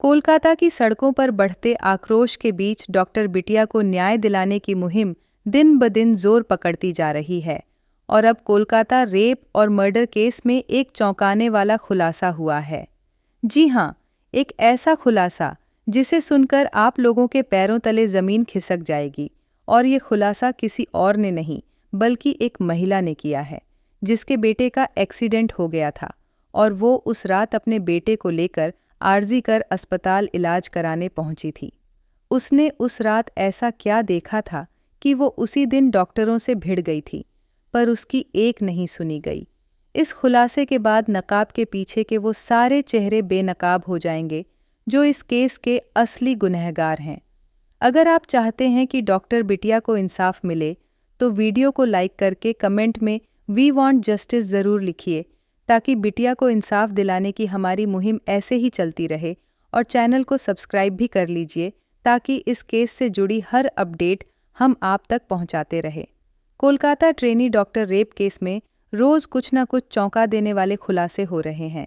कोलकाता की सड़कों पर बढ़ते आक्रोश के बीच डॉक्टर बिटिया को न्याय दिलाने की मुहिम दिन ब दिन जोर पकड़ती जा रही है और अब कोलकाता रेप और मर्डर केस में एक चौंकाने वाला खुलासा हुआ है। जी हाँ, एक ऐसा खुलासा जिसे सुनकर आप लोगों के पैरों तले जमीन खिसक जाएगी। और ये खुलासा किसी और ने नहीं बल्कि एक महिला ने किया है, जिसके बेटे का एक्सीडेंट हो गया था और वो उस रात अपने बेटे को लेकर आर्जी कर अस्पताल इलाज कराने पहुंची थी। उसने उस रात ऐसा क्या देखा था कि वो उसी दिन डॉक्टरों से भिड़ गई थी, पर उसकी एक नहीं सुनी गई। इस खुलासे के बाद नकाब के पीछे के वो सारे चेहरे बेनकाब हो जाएंगे जो इस केस के असली गुनहगार हैं। अगर आप चाहते हैं कि डॉक्टर बिटिया को इंसाफ मिले तो वीडियो को लाइक करके कमेंट में वी वांट जस्टिस ज़रूर लिखिए, ताकि बिटिया को इंसाफ दिलाने की हमारी मुहिम ऐसे ही चलती रहे। और चैनल को सब्सक्राइब भी कर लीजिए ताकि इस केस से जुड़ी हर अपडेट हम आप तक पहुंचाते रहे। Kolkata trainee doctor rape case में रोज़ कुछ न कुछ चौंका देने वाले खुलासे हो रहे हैं।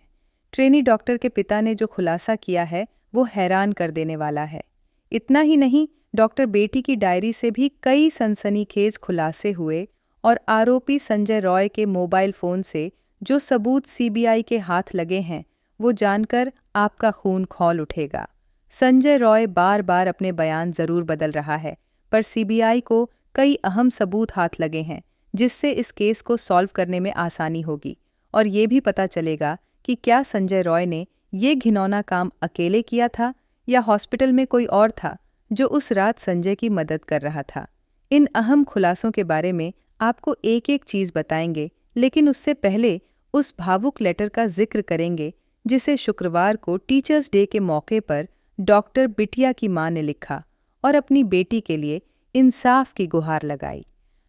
ट्रेनी डॉक्टर के पिता ने जो खुलासा किया है वो हैरान कर देने वाला है। इतना ही नहीं, डॉक्टर बेटी की डायरी से भी कई सनसनीखेज खुलासे हुए और आरोपी संजय रॉय के मोबाइल फ़ोन से जो सबूत सीबीआई के हाथ लगे हैं वो जानकर आपका खून खौल उठेगा। संजय रॉय बार बार अपने बयान ज़रूर बदल रहा है, पर सीबीआई को कई अहम सबूत हाथ लगे हैं जिससे इस केस को सॉल्व करने में आसानी होगी और ये भी पता चलेगा कि क्या संजय रॉय ने ये घिनौना काम अकेले किया था या हॉस्पिटल में कोई और था जो उस रात संजय की मदद कर रहा था। इन अहम खुलासों के बारे में आपको एक एक चीज़ बताएंगे, लेकिन उससे पहले उस भावुक लेटर का जिक्र करेंगे जिसे शुक्रवार को टीचर्स डे के मौके पर डॉक्टर बिटिया की मां ने लिखा और अपनी बेटी के लिए इंसाफ की गुहार लगाई।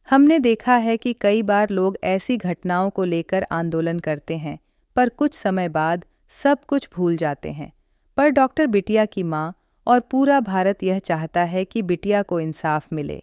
हमने देखा है कि कई बार लोग ऐसी घटनाओं को लेकर आंदोलन करते हैं, पर कुछ समय बाद सब कुछ भूल जाते हैं। पर डॉक्टर बिटिया की मां और पूरा भारत यह चाहता है कि बिटिया को इंसाफ मिले।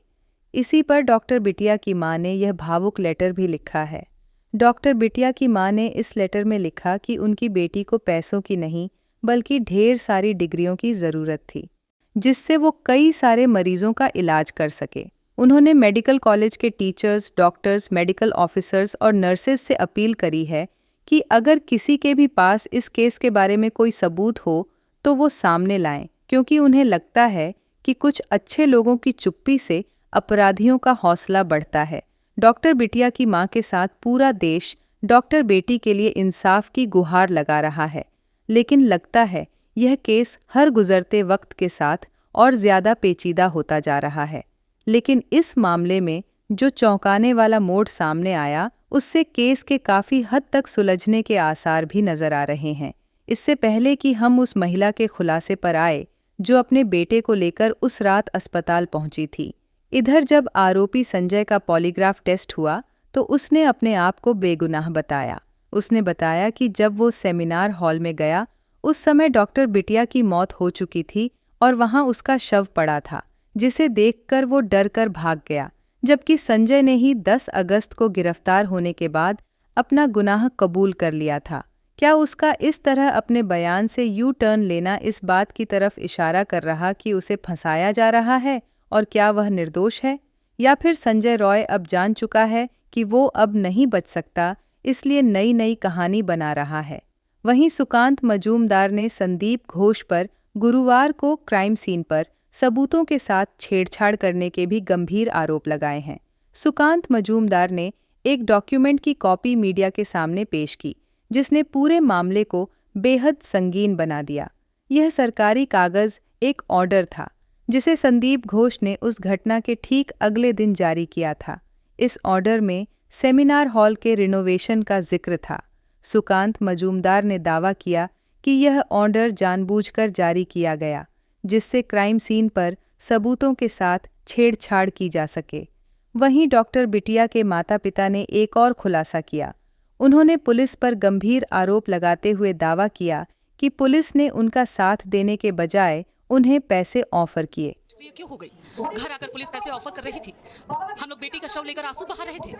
इसी पर डॉक्टर बिटिया की मां ने यह भावुक लेटर भी लिखा है। डॉक्टर बिटिया की मां ने इस लेटर में लिखा कि उनकी बेटी को पैसों की नहीं बल्कि ढेर सारी डिग्रियों की ज़रूरत थी, जिससे वो कई सारे मरीजों का इलाज कर सके। उन्होंने मेडिकल कॉलेज के टीचर्स, डॉक्टर्स, मेडिकल ऑफिसर्स और नर्सेज से अपील करी है कि अगर किसी के भी पास इस केस के बारे में कोई सबूत हो तो वो सामने लाएं, क्योंकि उन्हें लगता है कि कुछ अच्छे लोगों की चुप्पी से अपराधियों का हौसला बढ़ता है। डॉक्टर बिटिया की मां के साथ पूरा देश डॉक्टर बेटी के लिए इंसाफ की गुहार लगा रहा है, लेकिन लगता है यह केस हर गुजरते वक्त के साथ और ज़्यादा पेचीदा होता जा रहा है। लेकिन इस मामले में जो चौंकाने वाला मोड़ सामने आया, उससे केस के काफ़ी हद तक सुलझने के आसार भी नज़र आ रहे हैं। इससे पहले कि हम उस महिला के खुलासे पर आए जो अपने बेटे को लेकर उस रात अस्पताल पहुंची थी। इधर जब आरोपी संजय का पॉलीग्राफ टेस्ट हुआ तो उसने अपने आप को बेगुनाह बताया। उसने बताया कि जब वो सेमिनार हॉल में गया उस समय डॉक्टर बिटिया की मौत हो चुकी थी और वहां उसका शव पड़ा था, जिसे देखकर वो डर कर भाग गया, जबकि संजय ने ही 10 अगस्त को गिरफ्तार होने के बाद अपना गुनाह कबूल कर लिया था। क्या उसका इस तरह अपने बयान से यू टर्न लेना इस बात की तरफ इशारा कर रहा कि उसे फंसाया जा रहा है और क्या वह निर्दोष है? या फिर संजय रॉय अब जान चुका है कि वो अब नहीं बच सकता, इसलिए नई नई कहानी बना रहा है? वहीं सुकांत मजूमदार ने संदीप घोष पर गुरुवार को क्राइम सीन पर सबूतों के साथ छेड़छाड़ करने के भी गंभीर आरोप लगाए हैं। सुकांत मजूमदार ने एक डॉक्यूमेंट की कॉपी मीडिया के सामने पेश की, जिसने पूरे मामले को बेहद संगीन बना दिया। यह सरकारी कागज़ एक ऑर्डर था जिसे संदीप घोष ने उस घटना के ठीक अगले दिन जारी किया था। इस ऑर्डर में सेमिनार हॉल के रिनोवेशन का जिक्र था। सुकांत मजूमदार ने दावा किया कि यह ऑर्डर जानबूझकर जारी किया गया, जिससे क्राइम सीन पर सबूतों के साथ छेड़छाड़ की जा सके। वहीं डॉक्टर बिटिया के माता-पिता ने एक और खुलासा किया। उन्होंने पुलिस पर गंभीर आरोप लगाते हुए दावा किया कि पुलिस ने उनका साथ देने के बजाय उन्हें पैसे ऑफर किए। ये क्यों हो गई? घर आकर पुलिस पैसे ऑफर कर रही थी। हम लोग बेटी का शव लेकर आंसू बहा रहे थे।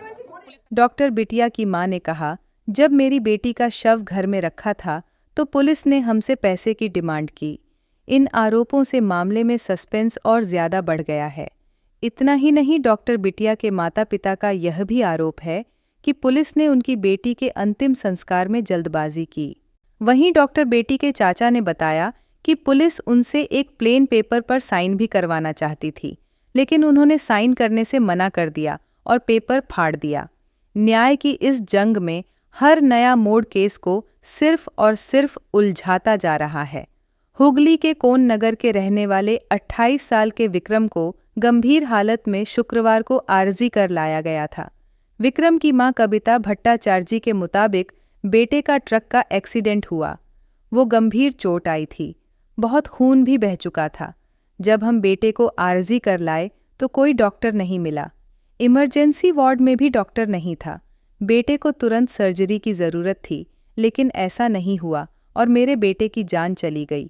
डॉक्टर बिटिया की मां ने कहा, जब मेरी बेटी का शव घर में रखा था तो पुलिस ने हमसे पैसे की डिमांड की। इन आरोपों से मामले में सस्पेंस और ज़्यादा बढ़ गया है। इतना ही नहीं, डॉक्टर बिटिया के माता पिता का यह भी आरोप है कि पुलिस ने उनकी बेटी के अंतिम संस्कार में जल्दबाजी की। वहीं डॉक्टर बेटी के चाचा ने बताया कि पुलिस उनसे एक प्लेन पेपर पर साइन भी करवाना चाहती थी, लेकिन उन्होंने साइन करने से मना कर दिया और पेपर फाड़ दिया। न्याय की इस जंग में हर नया मोड़ केस को सिर्फ और सिर्फ उलझाता जा रहा है। हुगली के कोन नगर के रहने वाले 28 साल के विक्रम को गंभीर हालत में शुक्रवार को आरजी कर लाया गया था। विक्रम की मां कविता भट्टाचार्य के मुताबिक बेटे का ट्रक का एक्सीडेंट हुआ। वो गंभीर चोट आई थी, बहुत खून भी बह चुका था। जब हम बेटे को आरजी कर लाए तो कोई डॉक्टर नहीं मिला। इमरजेंसी वार्ड में भी डॉक्टर नहीं था। बेटे को तुरंत सर्जरी की ज़रूरत थी, लेकिन ऐसा नहीं हुआ और मेरे बेटे की जान चली गई।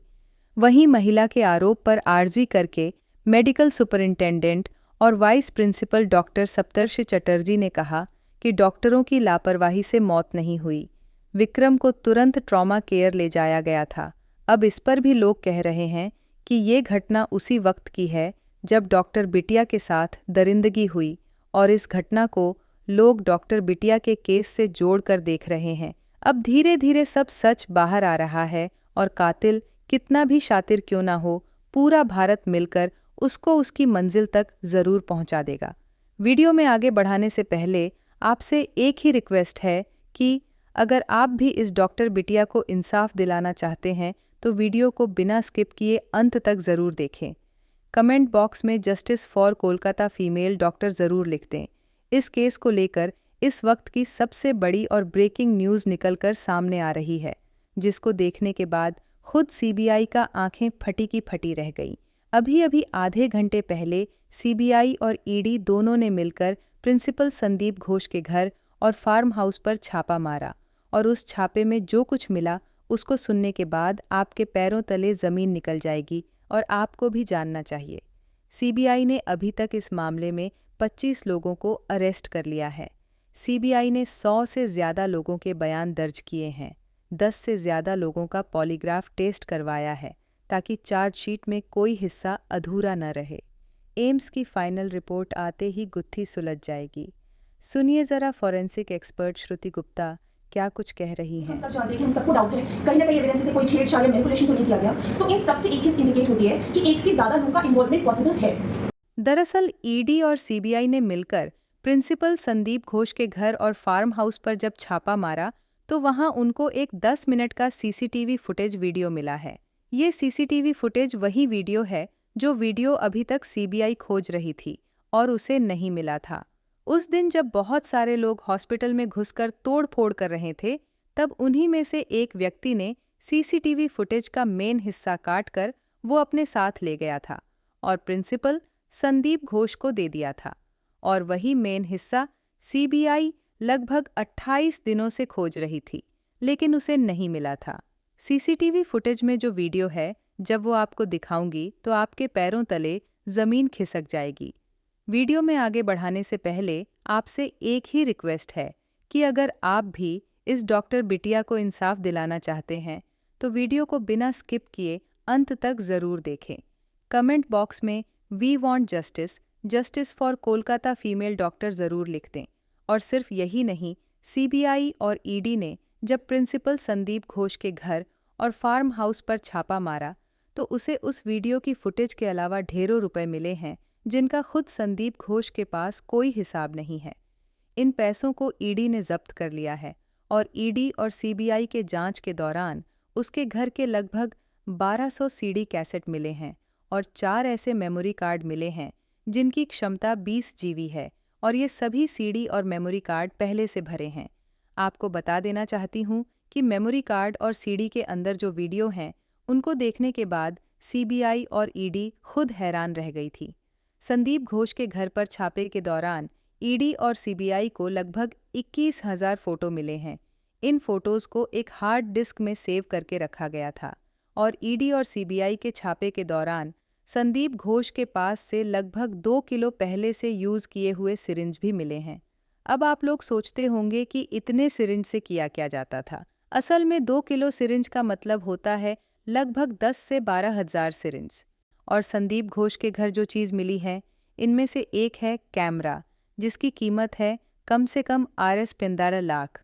वहीं महिला के आरोप पर आरजी करके मेडिकल सुपरिंटेंडेंट और वाइस प्रिंसिपल डॉक्टर सप्तर्षि चटर्जी ने कहा कि डॉक्टरों की लापरवाही से मौत नहीं हुई। विक्रम को तुरंत ट्रॉमा केयर ले जाया गया था। अब इस पर भी लोग कह रहे हैं कि ये घटना उसी वक्त की है जब डॉक्टर बिटिया के साथ दरिंदगी हुई, और इस घटना को लोग डॉक्टर बिटिया के केस से जोड़कर देख रहे हैं। अब धीरे धीरे सब सच बाहर आ रहा है और कातिल कितना भी शातिर क्यों ना हो, पूरा भारत मिलकर उसको उसकी मंजिल तक ज़रूर पहुंचा देगा। वीडियो में आगे बढ़ाने से पहले आपसे एक ही रिक्वेस्ट है कि अगर आप भी इस डॉक्टर बिटिया को इंसाफ दिलाना चाहते हैं तो वीडियो को बिना स्किप किए अंत तक ज़रूर देखें। कमेंट बॉक्स में justice for Kolkata female doctor ज़रूर लिख दें। इस केस को लेकर इस वक्त की सबसे बड़ी और ब्रेकिंग न्यूज़ निकलकर सामने आ रही है, जिसको देखने के बाद खुद सीबीआई का आंखें फटी की फटी रह गईं। अभी अभी आधे घंटे पहले सीबीआई और ईडी दोनों ने मिलकर प्रिंसिपल संदीप घोष के घर और फार्म हाउस पर छापा मारा, और उस छापे में जो कुछ मिला उसको सुनने के बाद आपके पैरों तले ज़मीन निकल जाएगी और आपको भी जानना चाहिए। सीबीआई ने अभी तक इस मामले में 25 लोगों को अरेस्ट कर लिया है। सीबीआई ने 100 से ज़्यादा लोगों के बयान दर्ज किए हैं। 10 से ज़्यादा लोगों का पॉलीग्राफ टेस्ट करवाया है ताकि चार्जशीट में कोई हिस्सा अधूरा न रहे। एम्स की फाइनल रिपोर्ट आते ही गुत्थी सुलझ जाएगी। सुनिए ज़रा फॉरेंसिक एक्सपर्ट श्रुति गुप्ता क्या कुछ कह रही हैं। हम सब जानते हैं कि हम सबको डाउट है कहीं ना कहीं एविडेंस से कोई छेड़छाड़ या मैनिपुलेशन तो नहीं किया गया। तो इन सब से एक चीज इंडिकेट होती है कि एक से ज्यादा लोगों का इन्वॉल्वमेंट पॉसिबल है। दरअसल ईडी और सीबीआई ने मिलकर प्रिंसिपल संदीप घोष के घर और फार्म हाउस पर जब छापा मारा तो वहां उनको एक 10 मिनट का सीसीटीवी फुटेज वीडियो मिला है। ये सीसीटीवी फुटेज वही वीडियो है जो वीडियो अभी तक सीबीआई खोज रही थी और उसे नहीं मिला था। उस दिन जब बहुत सारे लोग हॉस्पिटल में घुसकर तोड़-फोड़ कर रहे थे, तब उन्हीं में से एक व्यक्ति ने सीसीटीवी फुटेज का मेन हिस्सा काटकर वो अपने साथ ले गया था और प्रिंसिपल संदीप घोष को दे दिया था, और वही मेन हिस्सा सीबीआई लगभग 28 दिनों से खोज रही थी, लेकिन उसे नहीं मिला था। सीसीटीवी फुटेज में जो वीडियो है, जब वो आपको दिखाऊंगी तो आपके पैरों तले ज़मीन खिसक जाएगी। वीडियो में आगे बढ़ाने से पहले आपसे एक ही रिक्वेस्ट है कि अगर आप भी इस डॉक्टर बिटिया को इंसाफ दिलाना चाहते हैं तो वीडियो को बिना स्किप किए अंत तक ज़रूर देखें। कमेंट बॉक्स में we want justice, justice for Kolkata female doctor ज़रूर लिख दें। और सिर्फ यही नहीं, सीबीआई और ईडी ने जब प्रिंसिपल संदीप घोष के घर और फार्म हाउस पर छापा मारा तो उसे उस वीडियो की फुटेज के अलावा ढेरों रुपए मिले हैं जिनका खुद संदीप घोष के पास कोई हिसाब नहीं है। इन पैसों को ईडी ने जब्त कर लिया है और ईडी और सीबीआई के जांच के दौरान उसके घर के लगभग 1200 सीडी कैसेट मिले हैं और 4 ऐसे मेमोरी कार्ड मिले हैं जिनकी क्षमता 20 जीबी है, और ये सभी सीडी और मेमोरी कार्ड पहले से भरे हैं। आपको बता देना चाहती हूँ कि मेमोरी कार्ड और सीडी के अंदर जो वीडियो हैं उनको देखने के बाद सीबीआई और ईडी खुद हैरान रह गई थी। संदीप घोष के घर पर छापे के दौरान ईडी और सीबीआई को लगभग 21,000 फ़ोटो मिले हैं। इन फ़ोटोज़ को एक हार्ड डिस्क में सेव करके रखा गया था, और ईडी और सीबीआई के छापे के दौरान संदीप घोष के पास से लगभग 2 किलो पहले से यूज़ किए हुए सिरिंज भी मिले हैं। अब आप लोग सोचते होंगे कि इतने सिरिंज से किया क्या जाता था। असल में 2 किलो सिरिंज का मतलब होता है लगभग 10 से 12 हजार सिरिंज। और संदीप घोष के घर जो चीज़ मिली है, इनमें से एक है कैमरा, जिसकी कीमत है कम से कम Rs 15 लाख।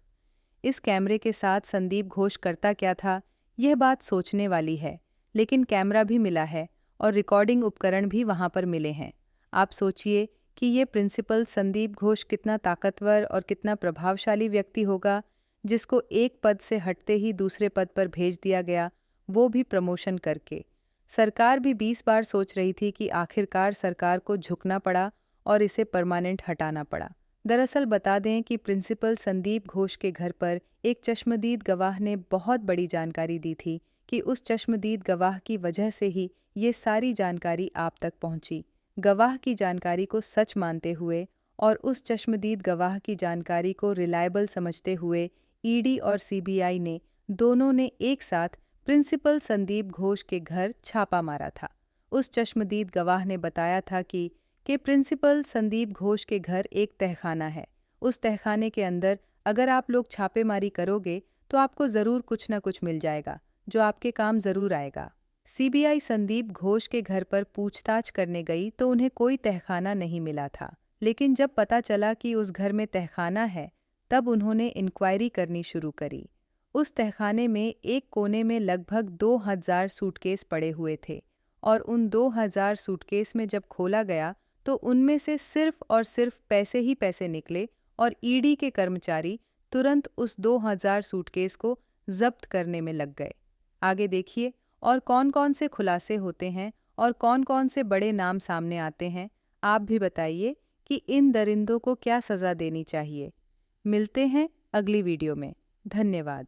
इस कैमरे के साथ संदीप घोष करता क्या था, यह बात सोचने वाली है, लेकिन कैमरा भी मिला है और रिकॉर्डिंग उपकरण भी वहाँ पर मिले हैं। आप सोचिए कि ये प्रिंसिपल संदीप घोष कितना ताकतवर और कितना प्रभावशाली व्यक्ति होगा, जिसको एक पद से हटते ही दूसरे पद पर भेज दिया गया, वो भी प्रमोशन करके। सरकार भी 20 बार सोच रही थी कि आखिरकार सरकार को झुकना पड़ा और इसे परमानेंट हटाना पड़ा। दरअसल बता दें कि प्रिंसिपल संदीप घोष के घर पर एक चश्मदीद गवाह ने बहुत बड़ी जानकारी दी थी कि उस चश्मदीद गवाह की वजह से ही ये सारी जानकारी आप तक पहुंची। गवाह की जानकारी को सच मानते हुए और उस चश्मदीद गवाह की जानकारी को रिलायबल समझते हुए ईडी और सीबीआई ने दोनों ने एक साथ प्रिंसिपल संदीप घोष के घर छापा मारा था। उस चश्मदीद गवाह ने बताया था कि प्रिंसिपल संदीप घोष के घर एक तहखाना है। उस तहखाने के अंदर अगर आप लोग छापेमारी करोगे तो आपको ज़रूर कुछ न कुछ मिल जाएगा, जो आपके काम ज़रूर आएगा। सीबीआई संदीप घोष के घर पर पूछताछ करने गई तो उन्हें कोई तहखाना नहीं मिला था, लेकिन जब पता चला कि उस घर में तहखाना है, तब उन्होंने इंक्वायरी करनी शुरू करी। उस तहखाने में एक कोने में लगभग 2000 सूटकेस पड़े हुए थे और उन 2000 सूटकेस में जब खोला गया तो उनमें से सिर्फ और सिर्फ पैसे ही पैसे निकले और ईडी के कर्मचारी तुरंत उस 2000 सूटकेस को जब्त करने में लग गए। आगे देखिए और कौन कौन से खुलासे होते हैं और कौन कौन से बड़े नाम सामने आते हैं। आप भी बताइए कि इन दरिंदों को क्या सज़ा देनी चाहिए। मिलते हैं अगली वीडियो में। धन्यवाद।